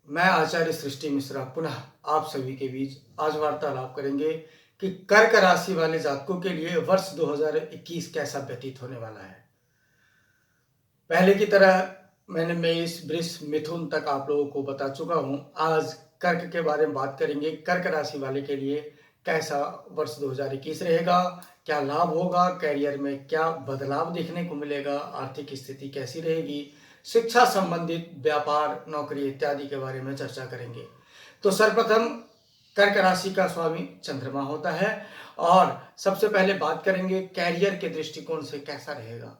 मैं आचार्य सृष्टि मिश्रा पुनः आप सभी के बीच आज वार्तालाप करेंगे कि कर्क राशि वाले जातकों के लिए वर्ष 2021 कैसा व्यतीत होने वाला है। पहले की तरह मैंने मेष वृष मिथुन तक आप लोगों को बता चुका हूं। आज कर्क के बारे में बात करेंगे। कर्क राशि वाले के लिए कैसा वर्ष 2021 रहेगा, क्या लाभ होगा, कैरियर में क्या बदलाव देखने को मिलेगा, आर्थिक स्थिति कैसी रहेगी, शिक्षा संबंधित व्यापार नौकरी इत्यादि के बारे में चर्चा करेंगे। तो सर्वप्रथम कर्क राशि का स्वामी चंद्रमा होता है और सबसे पहले बात करेंगे कैरियर के दृष्टिकोण से कैसा रहेगा।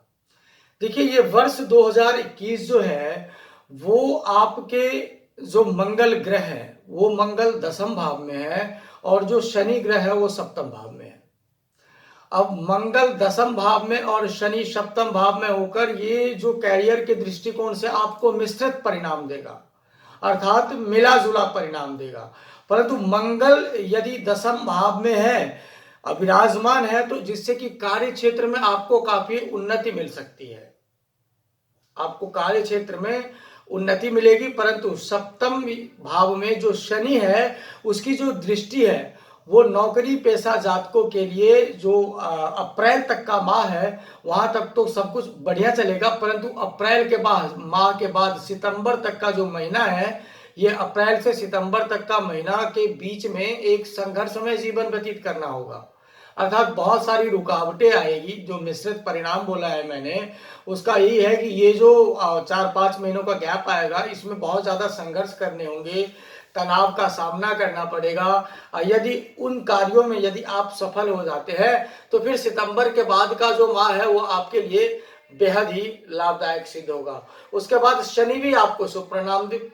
देखिए, ये वर्ष 2021 जो है वो आपके जो मंगल ग्रह है वो मंगल दसम भाव में है और जो शनि ग्रह है वो सप्तम भाव में है। अब मंगल दसम भाव में और शनि सप्तम भाव में होकर ये जो कैरियर के दृष्टिकोण से आपको मिश्रित परिणाम देगा, अर्थात मिला जुला परिणाम देगा। परंतु मंगल यदि दसम भाव में है, विराजमान है, तो जिससे कि कार्य क्षेत्र में आपको काफी उन्नति मिल सकती है, आपको कार्य क्षेत्र में उन्नति मिलेगी। परंतु सप्तम भाव में जो शनि है उसकी जो दृष्टि है वो नौकरी पेशा जातकों के लिए जो अप्रैल तक का माह है वहां तक तो सब कुछ बढ़िया चलेगा, परंतु अप्रैल के बाद माह के बाद सितंबर तक का जो महीना है, ये अप्रैल से सितंबर तक का महीना के बीच में एक संघर्षमय जीवन व्यतीत करना होगा। अर्थात बहुत सारी रुकावटें आएगी। जो मिश्रित परिणाम बोला है मैंने उसका यही है कि ये जो 4-5 महीनों का गैप आएगा इसमें बहुत ज़्यादा संघर्ष करने होंगे, तनाव का सामना करना पड़ेगा। यदि उन कार्यों में यदि आप सफल हो जाते हैं तो फिर सितंबर के बाद का जो माह है वो आपके लिए बेहद ही लाभदायक सिद्ध होगा। उसके बाद शनि भी आपको शुभ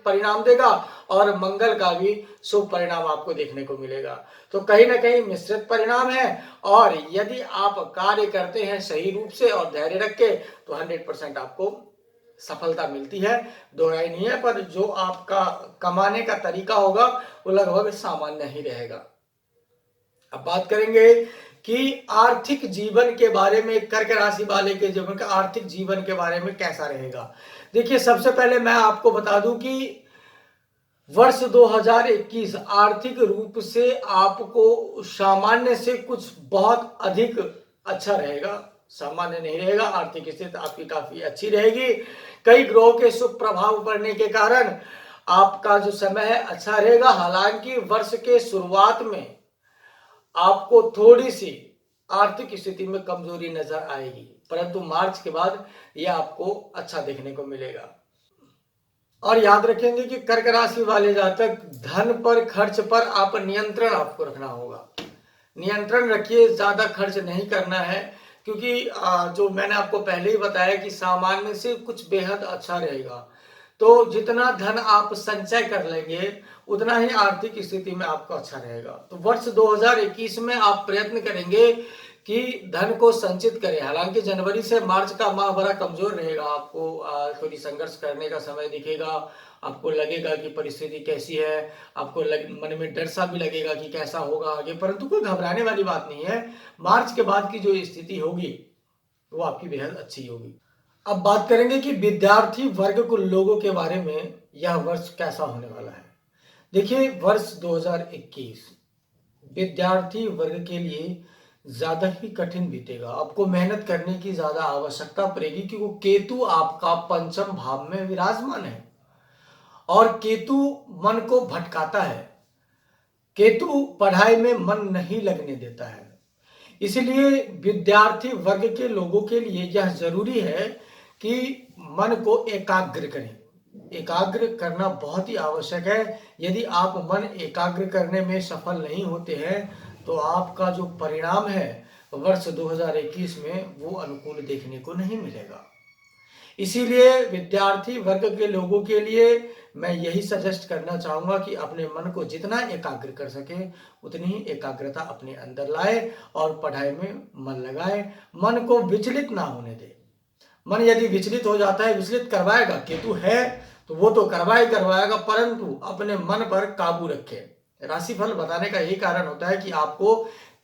परिणाम देगा और मंगल का भी शुभ परिणाम आपको देखने को मिलेगा। तो कहीं ना कहीं मिश्रित परिणाम है और यदि आप कार्य करते हैं सही रूप से और धैर्य रख के तो 100% आपको सफलता मिलती है, दो राय नहीं है। पर जो आपका कमाने का तरीका होगा वो लगभग सामान्य ही रहेगा। अब बात करेंगे कि आर्थिक जीवन के बारे में, कर्क राशि वाले के जीवन का आर्थिक जीवन के बारे में कैसा रहेगा। देखिए, सबसे पहले मैं आपको बता दूं कि वर्ष 2021 आर्थिक रूप से आपको सामान्य से कुछ बहुत अधिक अच्छा रहेगा, सामान्य नहीं रहेगा। आर्थिक स्थिति आपकी काफी अच्छी रहेगी। कई ग्रहों के शुभ प्रभाव पड़ने के कारण आपका जो समय है अच्छा रहेगा। हालांकि वर्ष के शुरुआत में आपको थोड़ी सी आर्थिक स्थिति में कमजोरी नजर आएगी, परंतु मार्च के बाद यह आपको अच्छा देखने को मिलेगा। और याद रखेंगे कि कर्क राशि वाले जातक धन पर, खर्च पर आप नियंत्रण आपको रखना होगा। नियंत्रण रखिए, ज्यादा खर्च नहीं करना है, क्योंकि जो मैंने आपको पहले ही बताया कि सामान्य से कुछ बेहद अच्छा रहेगा। तो जितना धन आप संचय कर लेंगे उतना ही आर्थिक स्थिति में आपको अच्छा रहेगा। तो वर्ष 2021 में आप प्रयत्न करेंगे कि धन को संचित करें। हालांकि जनवरी से मार्च का माह बड़ा कमजोर रहेगा, आपको थोड़ी संघर्ष करने का समय दिखेगा। आपको लगेगा कि परिस्थिति कैसी है, आपको मन में डर सा भी लगेगा कि कैसा होगा आगे, परंतु कोई घबराने वाली बात नहीं है। मार्च के बाद की जो स्थिति होगी वो आपकी बेहद अच्छी होगी। अब बात करेंगे कि विद्यार्थी वर्ग को लोगों के बारे में यह वर्ष कैसा होने वाला है। देखिए, वर्ष 2021 विद्यार्थी वर्ग के लिए ज्यादा ही कठिन बीतेगा। आपको मेहनत करने की ज्यादा आवश्यकता पड़ेगी क्योंकि केतु आपका पंचम भाव में विराजमान है और केतु मन को भटकाता है। केतु पढ़ाई में मन नहीं लगने देता है। इसलिए विद्यार्थी वर्ग के लोगों के लिए यह जरूरी है कि मन को एकाग्र करें। एकाग्र करना बहुत ही आवश्यक है। यदि आप मन एकाग्र करने में सफल नहीं होते हैं तो आपका जो परिणाम है वर्ष 2021 में वो अनुकूल देखने को नहीं मिलेगा। इसीलिए विद्यार्थी वर्ग के लोगों के लिए मैं यही सजेस्ट करना चाहूंगा कि अपने मन को जितना एकाग्र कर सके उतनी ही एकाग्रता अपने अंदर लाए और पढ़ाई में मन लगाए। मन को विचलित ना होने दे। मन यदि विचलित हो जाता है, विचलित करवाएगा, केतु है तो वो तो करवाएगा, परंतु अपने मन पर काबू रखे। राशिफल बताने का यही कारण होता है कि आपको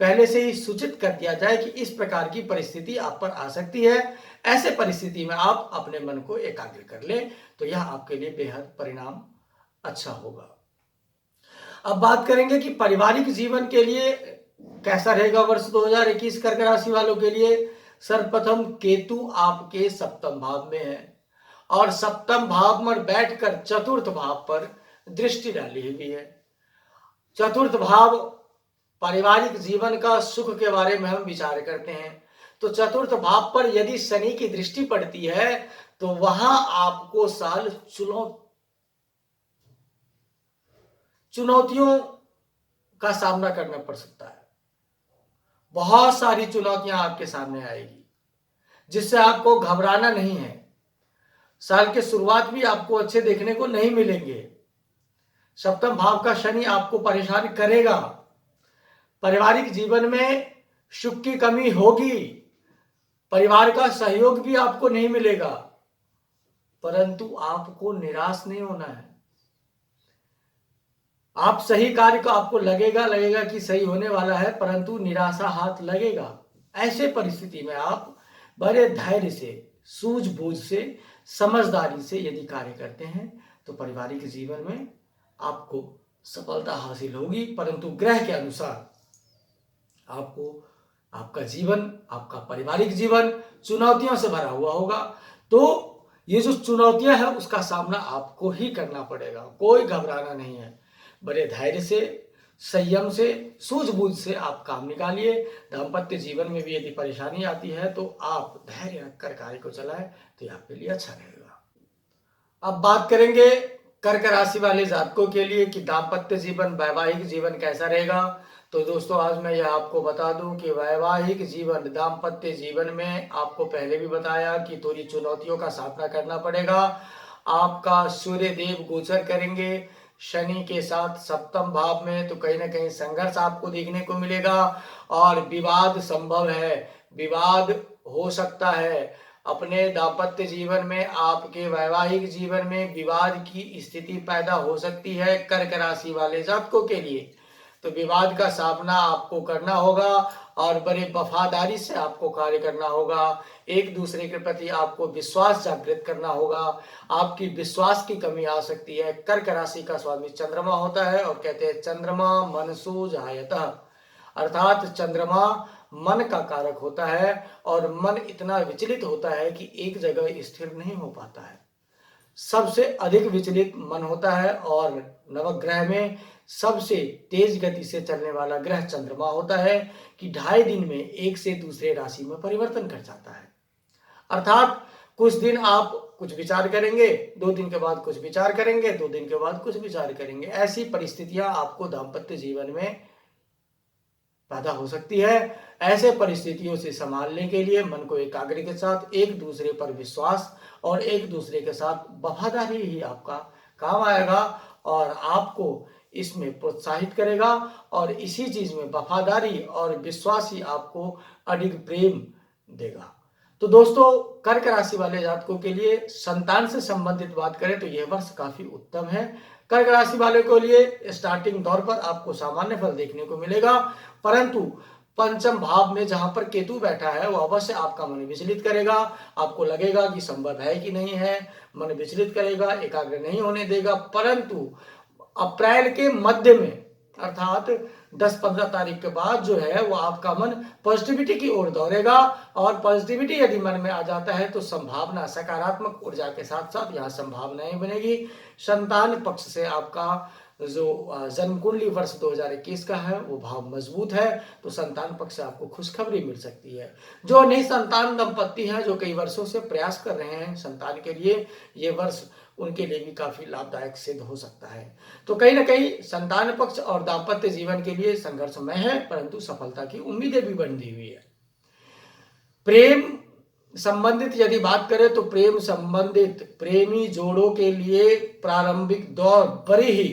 पहले से ही सूचित कर दिया जाए कि इस प्रकार की परिस्थिति आप पर आ सकती है। ऐसे परिस्थिति में आप अपने मन को एकाग्र कर लें तो यह आपके लिए बेहद परिणाम अच्छा होगा। अब बात करेंगे कि पारिवारिक जीवन के लिए कैसा रहेगा वर्ष 2021 कर्क राशि वालों के लिए। सर्वप्रथम केतु आपके सप्तम भाव में है और सप्तम भाव में बैठकर चतुर्थ भाव पर दृष्टि डाली हुई है। चतुर्थ भाव पारिवारिक जीवन का सुख के बारे में हम विचार करते हैं, तो चतुर्थ भाव पर यदि शनि की दृष्टि पड़ती है तो वहां आपको साल चुनौतियों का सामना करना पड़ सकता है। बहुत सारी चुनौतियां आपके सामने आएगी जिससे आपको घबराना नहीं है। साल के शुरुआत भी आपको अच्छे देखने को नहीं मिलेंगे। सप्तम भाव का शनि आपको परेशान करेगा। पारिवारिक जीवन में सुख की कमी होगी, परिवार का सहयोग भी आपको नहीं मिलेगा, परंतु आपको निराश नहीं होना है। आप सही कार्य को आपको लगेगा कि सही होने वाला है, परंतु निराशा हाथ लगेगा। ऐसे परिस्थिति में आप बड़े धैर्य से, सूझबूझ से, समझदारी से यदि कार्य करते हैं तो पारिवारिक जीवन में आपको सफलता हासिल होगी। परंतु ग्रह के अनुसार आपको आपका जीवन, आपका पारिवारिक जीवन चुनौतियों से भरा हुआ होगा। तो ये जो चुनौतियां हैं उसका सामना आपको ही करना पड़ेगा। कोई घबराना नहीं है। बड़े धैर्य से, संयम से, सूझबूझ से आप काम निकालिए। दाम्पत्य जीवन में भी यदि परेशानी आती है तो आप धैर्य रखकर कार्य को चलाएं तो ये आपके लिए अच्छा रहेगा। अब बात करेंगे कर्क राशि वाले जातकों के लिए कि दाम्पत्य जीवन, वैवाहिक जीवन कैसा रहेगा। तो दोस्तों आज मैं यह आपको बता दूं कि वैवाहिक जीवन, दाम्पत्य जीवन में आपको पहले भी बताया कि थोड़ी चुनौतियों का सामना करना पड़ेगा। आपका सूर्य देव गोचर करेंगे शनि के साथ सप्तम भाव में, तो कहीं ना कहीं संघर्ष आपको देखने को मिलेगा और विवाद संभव है, विवाद हो सकता है। अपने दाम्पत्य जीवन में, आपके वैवाहिक जीवन में विवाद की स्थिति पैदा हो सकती है कर्क राशि वाले जातकों के लिए। तो विवाद का सामना आपको करना होगा और बड़े वफादारी से आपको कार्य करना होगा। एक दूसरे के प्रति आपको विश्वास जागृत करना होगा। आपकी विश्वास की कमी आ सकती है। कर्क राशि का स्वामी चंद्रमा होता है और कहते हैं चंद्रमा मनसो जायतः, अर्थात चंद्रमा मन का कारक होता है और मन इतना विचलित होता है कि एक जगह स्थिर नहीं हो पाता है। सबसे अधिक विचलित मन होता है और नवग्रह में सबसे तेज गति से चलने वाला ग्रह चंद्रमा होता है कि 2.5 दिन में एक से दूसरे राशि में परिवर्तन कर जाता है। अर्थात कुछ दिन आप कुछ विचार करेंगे, 2 दिन के बाद कुछ विचार करेंगे, 2 दिन के बाद कुछ विचार करेंगे। ऐसी परिस्थितियां आपको दाम्पत्य जीवन में पैदा हो सकती है। ऐसे परिस्थितियों से संभालने के लिए मन को एकाग्र के साथ, एक दूसरे पर विश्वास और एक दूसरे के साथ वफादारी ही आपका काम आएगा और आपको इसमें प्रोत्साहित करेगा और इसी चीज में वफादारी और विश्वास ही आपको अधिक प्रेम देगा। तो दोस्तों कर्क राशि वाले जातकों के लिए संतान से संबंधित बात करें तो यह वर्ष काफी उत्तम है। कर्क राशि वाले के लिए स्टार्टिंग दौर पर आपको सामान्य फल देखने को मिलेगा, परंतु पंचम भाव में जहां पर केतु बैठा है वो अवश्य आपका मन विचलित करेगा। आपको लगेगा कि संभव है कि नहीं है, मन विचलित करेगा, एकाग्र नहीं होने देगा। परंतु अप्रैल के मध्य में अर्थात 10-15 तारीख के बाद जो है वो आपका मन पॉजिटिविटी की ओर दौड़ेगा और पॉजिटिविटी यदि मन में आ जाता है तो संभावना, सकारात्मक ऊर्जा के साथ साथ यहाँ संभावनाएं बनेगी। संतान पक्ष से आपका जो जन्म कुंडली वर्ष 2021 का है वो भाव मजबूत है, तो संतान पक्ष से आपको खुशखबरी मिल सकती है। जो नई संतान दंपत्ति हैं जो कई वर्षों से प्रयास कर रहे हैं संतान के लिए, ये वर्ष उनके लिए भी काफी लाभदायक सिद्ध हो सकता है। तो कहीं ना कहीं संतान पक्ष और दाम्पत्य जीवन के लिए संघर्षमय है, परंतु सफलता की उम्मीदें भी बंधी हुई है। प्रेम संबंधित यदि बात करें तो प्रेम संबंधित प्रेमी जोड़ों के लिए प्रारंभिक दौर बड़ी ही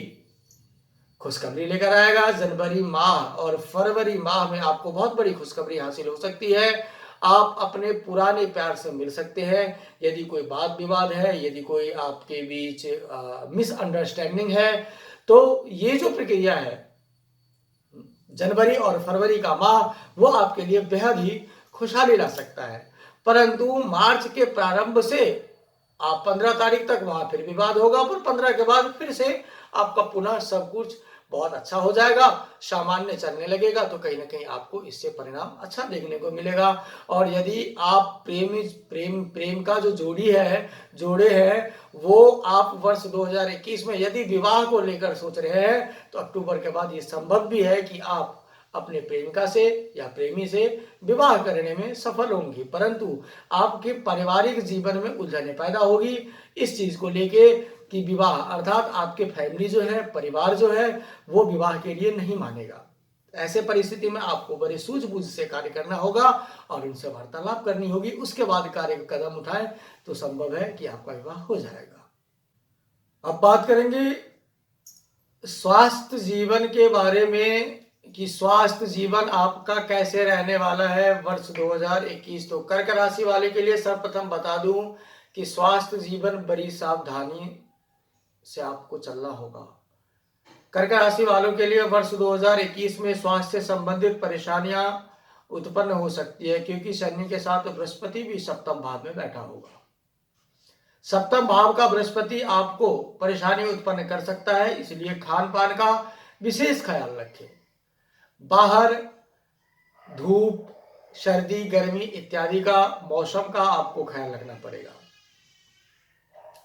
खुशखबरी लेकर आएगा। जनवरी माह और फरवरी माह में आपको बहुत बड़ी खुशखबरी हासिल हो सकती है। आप अपने पुराने प्यार से मिल सकते हैं। यदि कोई वाद विवाद है, यदि कोई आपके बीच मिसअंडरस्टैंडिंग है, तो ये जो प्रक्रिया है जनवरी और फरवरी का माह वो आपके लिए बेहद ही खुशहाली ला सकता है। परंतु मार्च के प्रारंभ से आप 15 तारीख तक वहां फिर विवाद होगा, पर 15 के बाद फिर से आपका पुनः सब कुछ बहुत अच्छा हो जाएगा, सामान्य चलने लगेगा, तो कहीं न कहीं आपको इससे परिणाम अच्छा देखने को मिलेगा। और यदि आप प्रेम का जो जोड़े हैं, वो आप वर्ष 2021 में यदि विवाह को लेकर सोच रहे हैं, तो अक्टूबर के बाद ये संभव भी है कि आप अपने प्रेमिका से या प्रेमी से विवाह करने में सफल होंगी, परंतु आपके पारिवारिक जीवन में उलझनें पैदा होगी इस चीज को लेके कि विवाह अर्थात आपके फैमिली जो है, परिवार जो है, वो विवाह के लिए नहीं मानेगा। ऐसे परिस्थिति में आपको बड़े सूझबूझ से कार्य करना होगा और उनसे वार्तालाप करनी होगी, उसके बाद कार्य कदम उठाएं तो संभव है कि आपका विवाह हो जाएगा। अब बात करेंगे स्वास्थ्य जीवन के बारे में कि स्वास्थ्य जीवन आपका कैसे रहने वाला है वर्ष 2021। तो कर्क राशि वाले के लिए सर्वप्रथम बता दूं कि स्वास्थ्य जीवन बड़ी सावधानी से आपको चलना होगा। कर्क राशि वालों के लिए वर्ष 2021 में स्वास्थ्य से संबंधित परेशानियां उत्पन्न हो सकती है, क्योंकि शनि के साथ बृहस्पति भी सप्तम भाव में बैठा होगा। सप्तम भाव का बृहस्पति आपको परेशानी उत्पन्न कर सकता है, इसलिए खान पान का विशेष ख्याल रखें। बाहर धूप, सर्दी, गर्मी इत्यादि का मौसम का आपको ख्याल रखना पड़ेगा,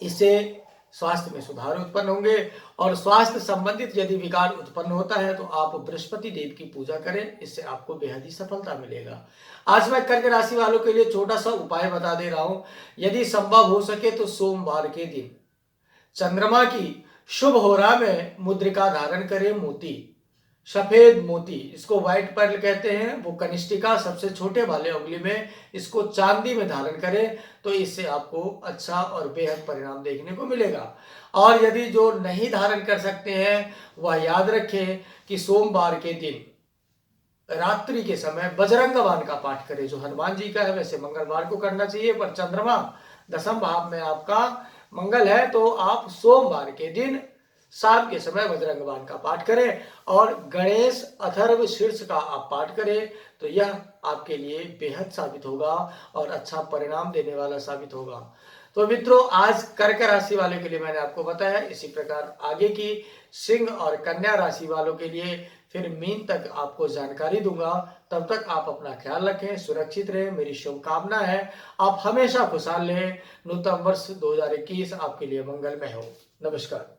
इससे स्वास्थ्य में सुधार उत्पन्न होंगे। और स्वास्थ्य संबंधित यदि विकार उत्पन्न होता है तो आप बृहस्पति देव की पूजा करें, इससे आपको बेहद ही सफलता मिलेगा। आज मैं कर्क राशि वालों के लिए छोटा सा उपाय बता दे रहा हूं। यदि संभव हो सके तो सोमवार के दिन चंद्रमा की शुभ होरा में मुद्रिका धारण करें, मोती, सफेद मोती, इसको व्हाइट पर्ल कहते हैं, वो कनिष्ठिका सबसे छोटे वाले उंगली में, इसको चांदी में धारण करें तो इससे आपको अच्छा और बेहद परिणाम देखने को मिलेगा। और यदि जो नहीं धारण कर सकते हैं वह याद रखें कि सोमवार के दिन रात्रि के समय बजरंग बाण का पाठ करें, जो हनुमान जी का है। वैसे मंगलवार को करना चाहिए, पर चंद्रमा दसम भाव में आपका मंगल है, तो आप सोमवार के दिन शाम के समय बजरंग बाण का पाठ करें और गणेश अथर्व शीर्ष का आप पाठ करें, तो यह आपके लिए बेहद साबित होगा और अच्छा परिणाम देने वाला साबित होगा। तो मित्रों, आज कर्क राशि वाले के लिए मैंने आपको बताया। इसी प्रकार आगे की सिंह और कन्या राशि वालों के लिए फिर मीन तक आपको जानकारी दूंगा। तब तक आप अपना ख्याल रखें, सुरक्षित रहें, मेरी शुभकामना है आप हमेशा खुशहाल रहें। नूतन वर्ष 2021 आपके लिए मंगलमय हो। नमस्कार।